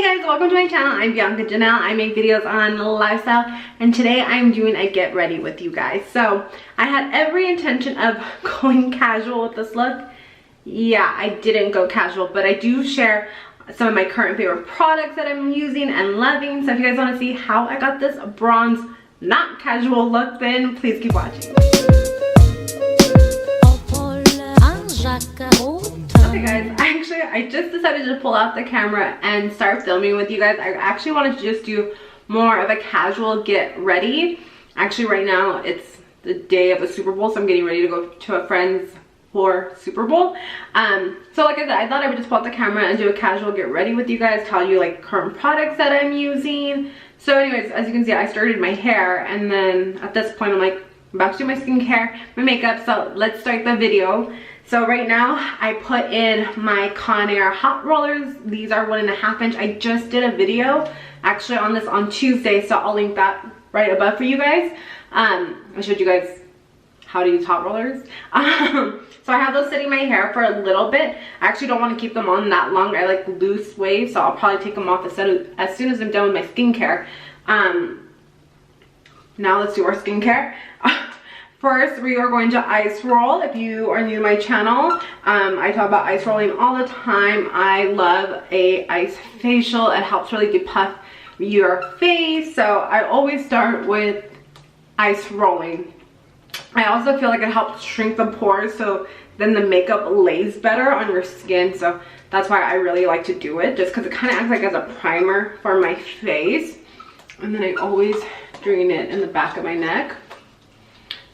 Hey guys, welcome to my channel. I'm Bianca Janel. I make videos on lifestyle, and today I'm doing a get ready with you guys. So I had every intention of going casual with this look. Yeah, I didn't go casual, but I do share some of my current favorite products that I'm using and loving. So if you guys want to see how I got this bronze not casual look, then please keep watching. Okay guys, I just decided to pull out the camera and start filming with you guys. I actually wanted to just do more of a casual get ready. Actually right now it's the day of the Super Bowl, so I'm getting ready to go to a friend's for Super Bowl. So like I said, I thought I would just pull out the camera and do a casual get ready with you guys, tell you like current products that I'm using. So anyways, as you can see, I started my hair, and then at this point I'm like, I'm about to do my skincare, my makeup, so let's start the video. So right now I put in my Conair hot rollers. These are 1.5 inch. I just did a video actually on this on Tuesday, so I'll link that right above for you guys. I showed you guys how to use hot rollers. So I have those sitting in my hair for a little bit. I actually don't want to keep them on that long. I like loose waves, so I'll probably take them off as soon as I'm done with my skincare. Now let's do our skincare. First, we are going to ice roll. If you are new to my channel, I talk about ice rolling all the time. I love a ice facial. It helps really depuff your face. So I always start with ice rolling. I also feel like it helps shrink the pores, so then the makeup lays better on your skin. So that's why I really like to do it, just because it kind of acts like as a primer for my face. And then I always drain it in the back of my neck.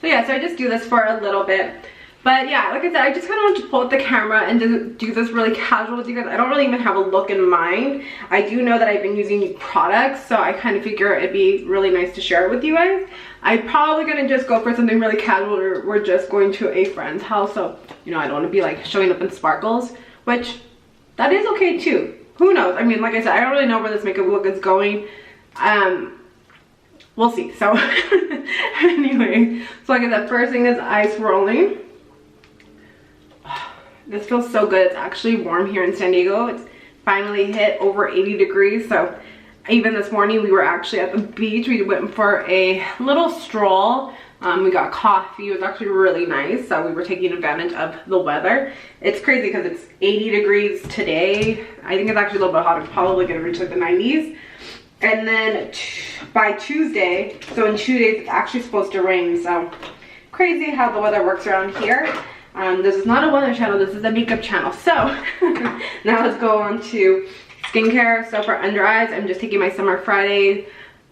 So yeah, so I just do this for a little bit. But yeah, like I said, I just kind of want to pull out the camera and do this really casual with you guys. I don't really even have a look in mind. I do know that I've been using new products, so I kind of figure it'd be really nice to share it with you guys. I'm probably going to just go for something really casual, or we're just going to a friend's house. So, you know, I don't want to be like showing up in sparkles, which that is okay too. Who knows? I mean, like I said, I don't really know where this makeup look is going. We'll see. So anyway, so like I said, first thing is ice rolling. This feels so good. It's actually warm here in San Diego. It's finally hit over 80 degrees. So even this morning we were actually at the beach. We went for a little stroll. We got coffee. It was actually really nice. So we were taking advantage of the weather. It's crazy because it's 80 degrees today. I think it's actually a little bit hotter. It's probably going to reach like the 90s. And then by Tuesday, so in 2 days, it's actually supposed to rain. So crazy how the weather works around here. This is not a weather channel, this is a makeup channel. So now let's go on to skincare. So for under eyes, I'm just taking my Summer Friday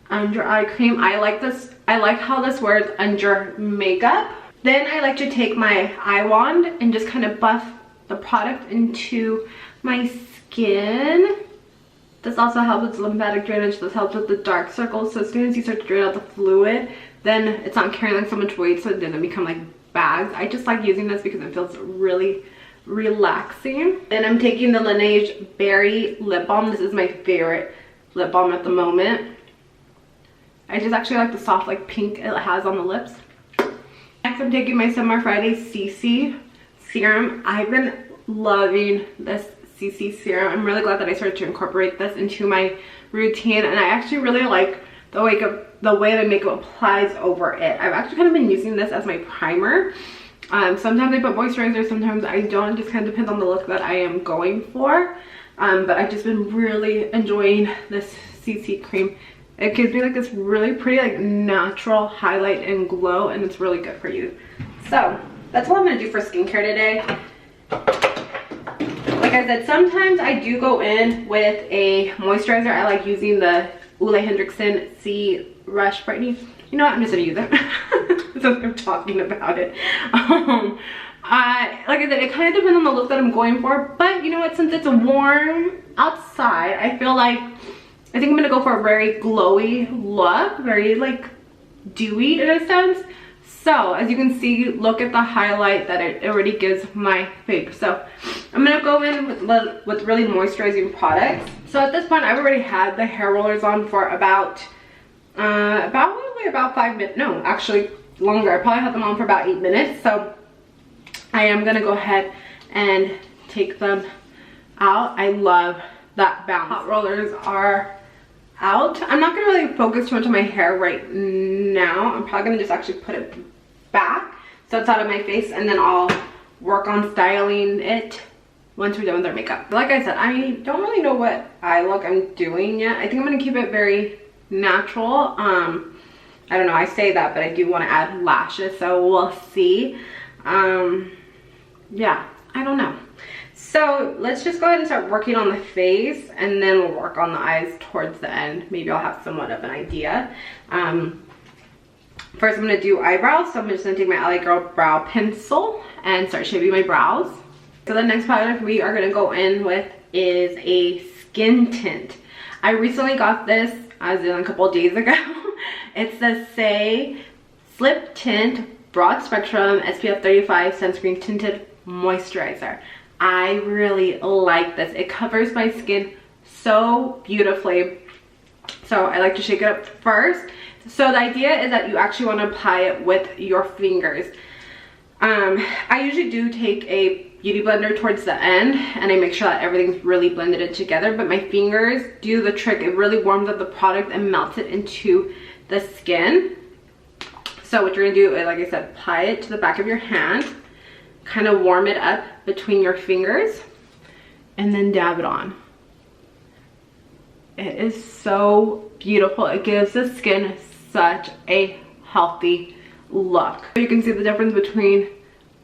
under eye cream. I like this. I like how this wears under makeup. Then I like to take my eye wand and just kind of buff the product into my skin. This also helps with lymphatic drainage. This helps with the dark circles. So as soon as you start to drain out the fluid, then it's not carrying like so much weight, so it doesn't become like bags. I just like using this because it feels really relaxing. Then I'm taking the Lineage Berry Lip Balm. This is my favorite lip balm at the moment. I just actually like the soft like pink it has on the lips. Next, I'm taking my Summer Friday CC Serum. I've been loving this CC serum. I'm really glad that I started to incorporate this into my routine, and I actually really like the way the makeup applies over it. I've actually kind of been using this as my primer. Sometimes I put moisturizer, sometimes I don't. It just kind of depends on the look that I am going for. But I've just been really enjoying this CC cream. It gives me like this really pretty like natural highlight and glow, and it's really good for you. So that's what I'm going to do for skincare today. Like I said, sometimes I do go in with a moisturizer. I like using the Ole Henriksen C Rush Brightening. You know what? I'm just gonna use it. So I'm talking about it. Like I said, it kind of depends on the look that I'm going for. But you know what? Since it's warm outside, I feel like I think I'm gonna go for a very glowy look, very like dewy in a sense. So as you can see, look at the highlight that it already gives my face. So I'm gonna go in with really moisturizing products. So at this point, I've already had the hair rollers on for about 5 minutes. No, actually longer. I probably had them on for about 8 minutes. So I am gonna go ahead and take them out. I love that bounce. Hot rollers are out. I'm not gonna really focus too much on my hair right now. I'm probably gonna just actually put it back so it's out of my face, and then I'll work on styling it once we're done with our makeup. Like I said, I don't really know what eye look I'm doing yet. I think I'm gonna keep it very natural. I don't know, I say that, but I do want to add lashes, so we'll see. Yeah, I don't know. So let's just go ahead and start working on the face, and then we'll work on the eyes towards the end. Maybe I'll have somewhat of an idea. First I'm gonna do eyebrows, so I'm just gonna take my LA Girl brow pencil and start shaping my brows. So the next product we are gonna go in with is a skin tint. I recently got this, as in a couple of days ago. It's the Say Slip Tint Broad Spectrum SPF 35 Sunscreen Tinted Moisturizer. I really like this. It covers my skin so beautifully. So I like to shake it up first. So the idea is that you actually want to apply it with your fingers. I usually do take a beauty blender towards the end, and I make sure that everything's really blended in together, but my fingers do the trick. It really warms up the product and melts it into the skin. So what you're gonna do is, like I said, apply it to the back of your hand, kind of warm it up between your fingers, and then dab it on. It is so beautiful. It gives the skin such a healthy look. You can see the difference between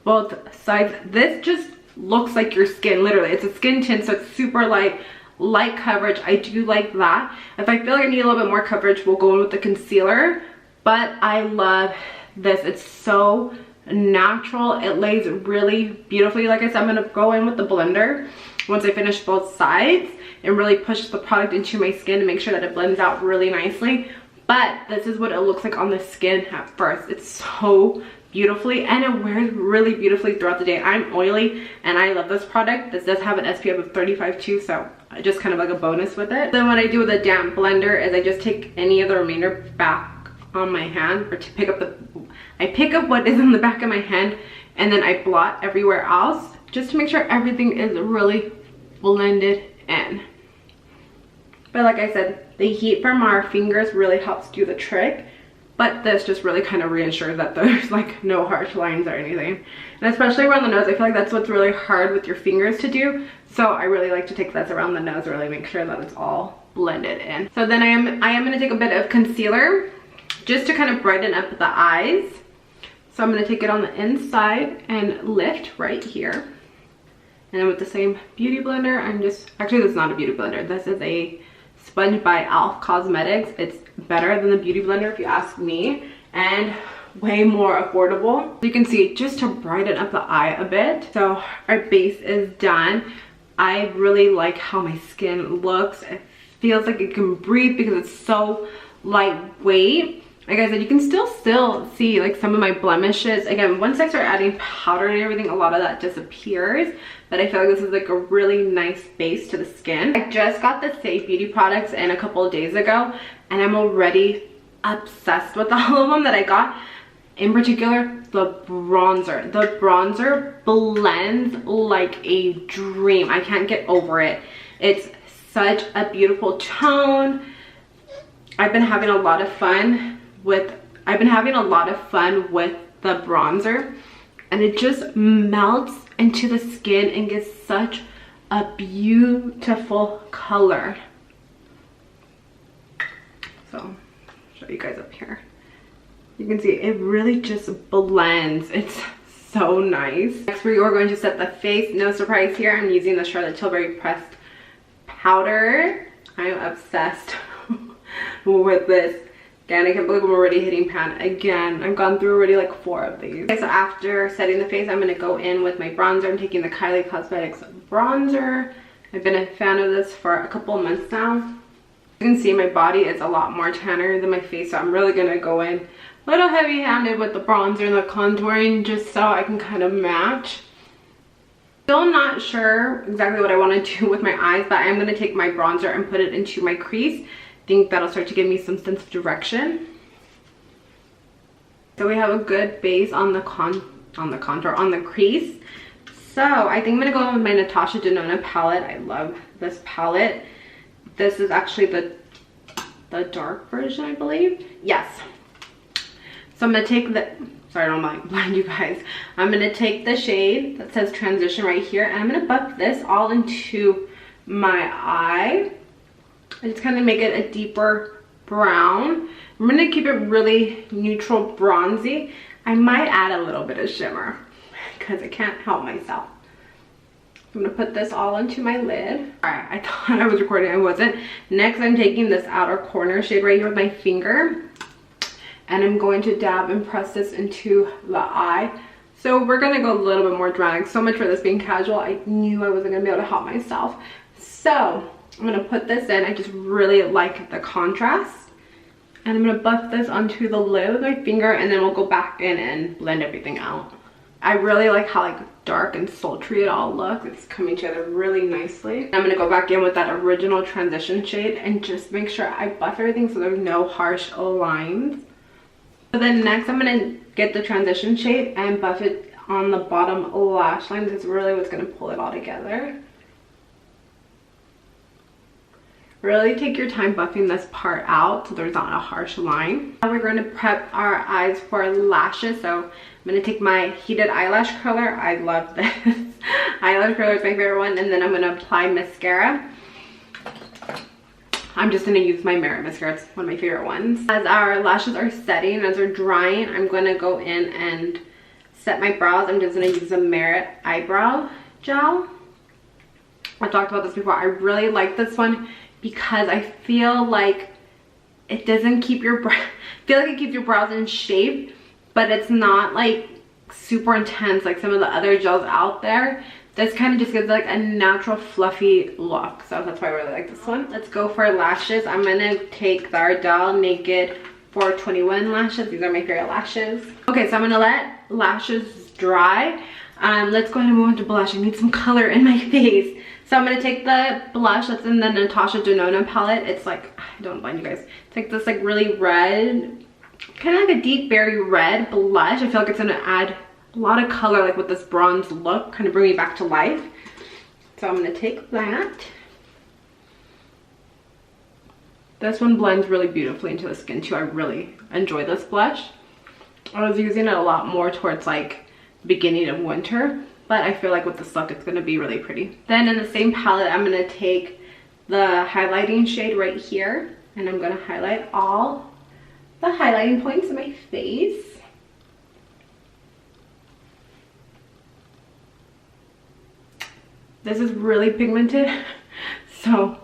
both sides. This just looks like your skin, literally. It's a skin tint, so it's super light coverage. I do like that. If I feel like I need a little bit more coverage, we'll go in with the concealer, but I love this. It's so natural. It lays really beautifully. Like I said, I'm gonna go in with the blender once I finish both sides and really push the product into my skin to make sure that it blends out really nicely. But this is what it looks like on the skin at first. It's so beautifully, and it wears really beautifully throughout the day. I'm oily and I love this product. This does have an SPF of 35 too, so I just kind of like a bonus with it. Then what I do with a damp blender is I just take any of the remainder back on my hand, or to pick up I pick up what is in the back of my hand, and then I blot everywhere else just to make sure everything is really blended in. But like I said, the heat from our fingers really helps do the trick, but this just really kind of reassures that there's like no harsh lines or anything. And especially around the nose, I feel like that's what's really hard with your fingers to do. So I really like to take this around the nose, really make sure that it's all blended in. So then I am going to take a bit of concealer just to kind of brighten up the eyes. So I'm going to take it on the inside and lift right here. And then with the same beauty blender, I'm just, actually this is not a beauty blender. This is a sponge by e.l.f. Cosmetics. It's better than the beauty blender if you ask me, and way more affordable. You can see, just to brighten up the eye a bit. So our base is done. I really like how my skin looks. It feels like it can breathe because it's so lightweight. Like I said, you can still see like some of my blemishes. Again, once I start adding powder and everything, a lot of that disappears. But I feel like this is like a really nice base to the skin. I just got the Safe Beauty products in a couple of days ago, and I'm already obsessed with all of them that I got. In particular, the bronzer. The bronzer blends like a dream. I can't get over it. It's such a beautiful tone. I've been having a lot of fun with the bronzer, and it just melts into the skin and gives such a beautiful color. So I'll show you guys up here. You can see it really just blends. It's so nice. Next we are going to set the face. No surprise here, I'm using the Charlotte Tilbury pressed powder. I'm obsessed with this. Again, I can't believe I'm already hitting pan again. I've gone through already like 4 of these. Okay, so after setting the face, I'm going to go in with my bronzer. I'm taking the Kylie Cosmetics bronzer. I've been a fan of this for a couple of months now. You can see my body is a lot more tanner than my face, so I'm really going to go in a little heavy-handed with the bronzer and the contouring just so I can kind of match. Still not sure exactly what I want to do with my eyes, but I'm going to take my bronzer and put it into my crease. Think that'll start to give me some sense of direction. So we have a good base on the crease. So I think I'm gonna go in with my Natasha Denona palette. I love this palette. This is actually the dark version, I believe. Yes. So I'm gonna take the, sorry, I don't mind blind you guys. I'm gonna take the shade that says Transition right here, and I'm gonna buff this all into my eye. And just kind of make it a deeper brown. I'm gonna keep it really neutral bronzy. I might add a little bit of shimmer because I can't help myself. I'm gonna put this all into my lid. All right, I thought I was recording, I wasn't. Next, I'm taking this outer corner shade right here with my finger, and I'm going to dab and press this into the eye. So we're gonna go a little bit more dramatic. So much for this being casual. I knew I wasn't gonna be able to help myself. So I'm gonna put this in. I just really like the contrast. And I'm gonna buff this onto the lid with my finger, and then we'll go back in and blend everything out. I really like how like dark and sultry it all looks. It's coming together really nicely. I'm gonna go back in with that original transition shade and just make sure I buff everything so there's no harsh lines. So then next I'm gonna get the transition shade and buff it on the bottom lash line. This is really what's gonna pull it all together. Really take your time buffing this part out so there's not a harsh line. Now we're going to prep our eyes for lashes. So I'm going to take my heated eyelash curler. I love this. Eyelash curler is my favorite one. And then I'm going to apply mascara. I'm just going to use my Merit mascara. It's one of my favorite ones. As our lashes are setting, as they're drying, I'm going to go in and set my brows. I'm just going to use a Merit eyebrow gel. I've talked about this before. I really like this one because I feel like it doesn't keep your brow, I feel like it keeps your brows in shape, but it's not like super intense like some of the other gels out there. This kind of just gives like a natural fluffy look, so that's why I really like this one. Let's go for lashes. I'm gonna take the Ardell Naked 421 lashes. These are my favorite lashes. Okay, so I'm gonna let lashes dry. Let's go ahead and move on to blush. I need some color in my face. So I'm gonna take the blush that's in the Natasha Denona palette. It's like, I don't mind you guys. It's like this like really red, kind of like a deep berry red blush. I feel like it's gonna add a lot of color like with this bronze look, kind of bring me back to life. So I'm gonna take that. This one blends really beautifully into the skin too. I really enjoy this blush. I was using it a lot more towards like beginning of winter, but I feel like with this look it's going to be really pretty. Then in the same palette I'm going to take the highlighting shade right here, and I'm going to highlight all the highlighting points in my face. This is really pigmented, so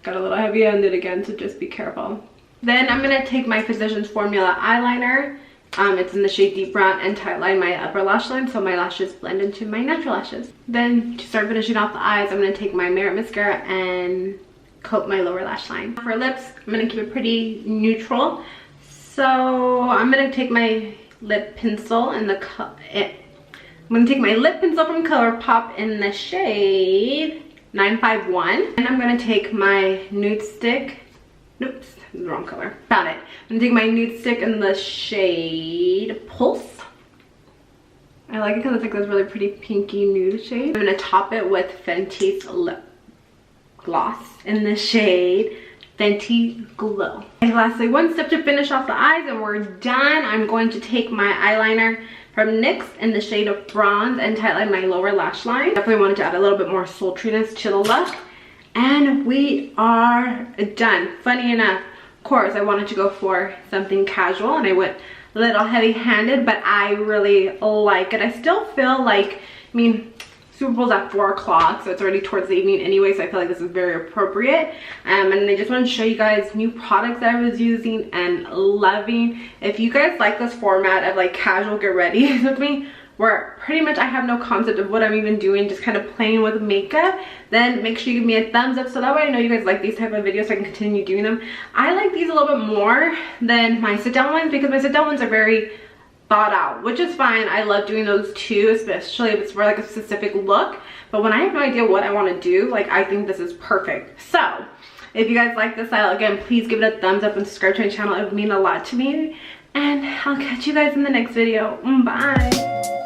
got a little heavy-handed again, so just be careful. Then I'm going to take my Physicians Formula eyeliner. It's in the shade Deep Brown, and tightline my upper lash line so my lashes blend into my natural lashes. Then to start finishing off the eyes, I'm going to take my Merit mascara and coat my lower lash line. For lips, I'm going to keep it pretty neutral. So I'm going to take my lip pencil in the I'm going to take my lip pencil from ColourPop in the shade 951, and I'm going to take my nude stick. Oops, the wrong color. Found it. I'm gonna take my nude stick in the shade Pulse. I like it because it's like this really pretty pinky nude shade. I'm gonna top it with Fenty's lip gloss in the shade Fenty Glow. And lastly, one step to finish off the eyes and we're done. I'm going to take my eyeliner from NYX in the shade of Bronze and tightline my lower lash line. Definitely wanted to add a little bit more sultriness to the look. And we are done. Funny enough, of course, I wanted to go for something casual and I went a little heavy-handed, but I really like it. I still feel like, I mean, Super Bowl's at 4 o'clock, so it's already towards the evening anyway, so I feel like this is very appropriate. And I just want to show you guys new products that I was using and loving. If you guys like this format of like casual get ready with me, where pretty much I have no concept of what I'm even doing, just kind of playing with makeup, then make sure you give me a thumbs up so that way I know you guys like these type of videos so I can continue doing them. I like these a little bit more than my sit down ones because my sit down ones are very thought out, which is fine. I love doing those too, especially if it's for like a specific look. But when I have no idea what I want to do, like I think this is perfect. So if you guys like this style, again, please give it a thumbs up and subscribe to my channel. It would mean a lot to me. And I'll catch you guys in the next video. Bye.